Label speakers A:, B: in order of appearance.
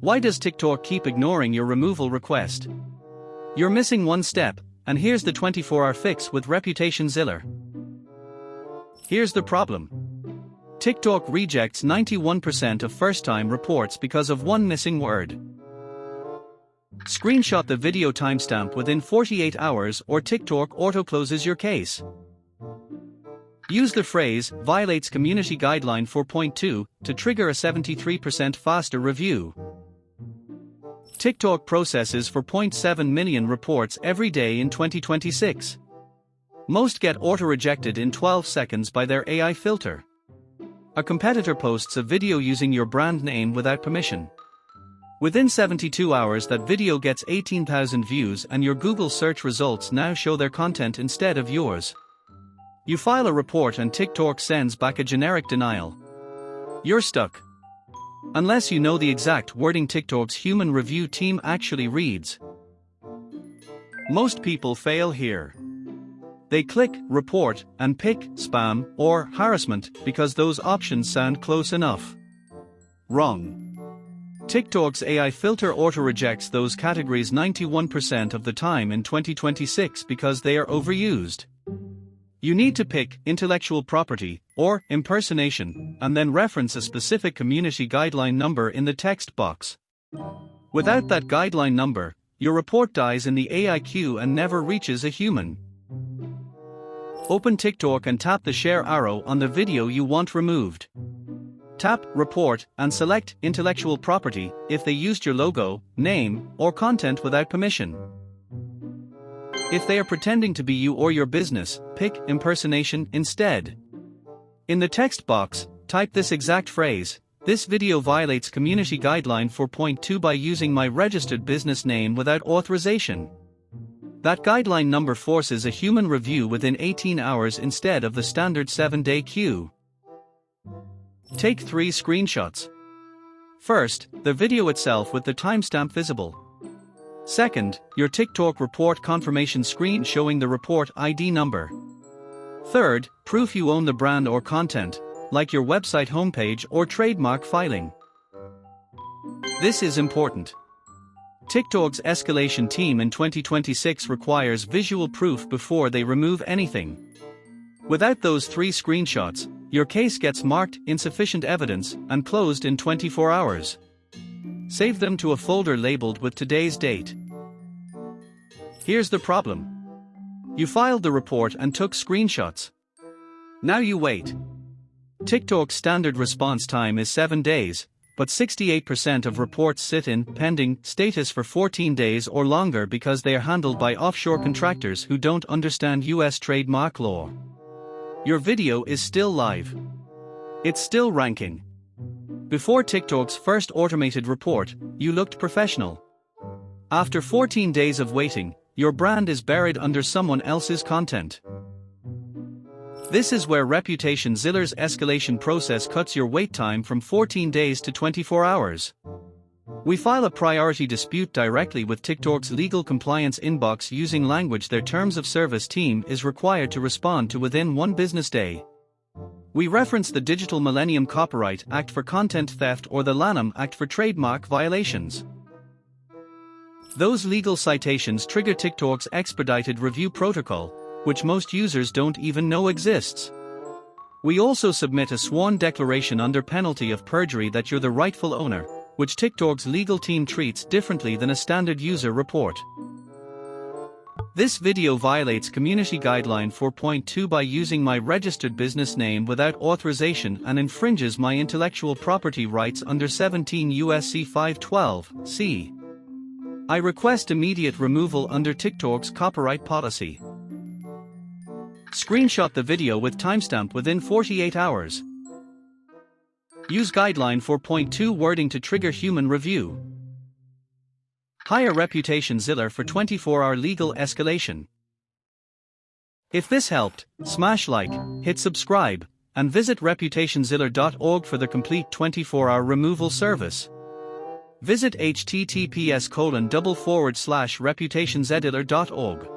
A: Why does TikTok keep ignoring your removal request? You're missing one step, and here's the 24-hour fix with ReputationZilla. Here's the problem. TikTok rejects 91% of first-time reports because of one missing word. Screenshot the video timestamp within 48 hours or TikTok auto-closes your case. Use the phrase, violates community guideline 4.2, to trigger a 73% faster review. TikTok processes 4.7 million reports every day in 2026. Most get auto-rejected in 12 seconds by their AI filter. A competitor posts a video using your brand name without permission. Within 72 hours that video gets 18,000 views and your Google search results now show their content instead of yours. You file a report and TikTok sends back a generic denial. You're stuck. Unless you know the exact wording TikTok's human review team actually reads. Most people fail here. They click report and pick spam or harassment because those options sound close enough. Wrong. TikTok's AI filter auto-rejects those categories 91% of the time in 2026 because they are overused. You need to pick intellectual property or impersonation and then reference a specific community guideline number in the text box. Without that guideline number, your report dies in the AI queue and never reaches a human. Open TikTok and tap the share arrow on the video you want removed. Tap report and select intellectual property if they used your logo, name, or content without permission. If they are pretending to be you or your business, pick impersonation instead. In the text box, type this exact phrase, "This video violates community guideline 4.2 by using my registered business name without authorization." That guideline number forces a human review within 18 hours instead of the standard 7-day queue. Take 3 screenshots. First, the video itself with the timestamp visible. Second, your TikTok report confirmation screen showing the report ID number. Third, proof you own the brand or content, like your website homepage or trademark filing. This is important. TikTok's escalation team in 2026 requires visual proof before they remove anything. Without those 3 screenshots, your case gets marked insufficient evidence and closed in 24 hours. Save them to a folder labeled with today's date. Here's the problem. You filed the report and took screenshots. Now you wait. TikTok's standard response time is 7 days, but 68% of reports sit in pending status for 14 days or longer because they are handled by offshore contractors who don't understand US trademark law. Your video is still live. It's still ranking. Before TikTok's first automated report, you looked professional. After 14 days of waiting, your brand is buried under someone else's content. This is where ReputationZilla's escalation process cuts your wait time from 14 days to 24 hours. We file a priority dispute directly with TikTok's legal compliance inbox using language their terms of service team is required to respond to within 1 business day. We reference the Digital Millennium Copyright Act for content theft or the Lanham Act for trademark violations. Those legal citations trigger TikTok's expedited review protocol, which most users don't even know exists. We also submit a sworn declaration under penalty of perjury that you're the rightful owner, which TikTok's legal team treats differently than a standard user report. This video violates Community Guideline 4.2 by using my registered business name without authorization and infringes my intellectual property rights under 17 U.S.C. 512(c). I request immediate removal under TikTok's copyright policy. Screenshot the video with timestamp within 48 hours. Use Guideline 4.2 wording to trigger human review. Hire ReputationZilla for 24-hour legal escalation. If this helped, smash like, hit subscribe, and visit ReputationZilla.org for the complete 24-hour removal service. Visit https://reputationzilla.org.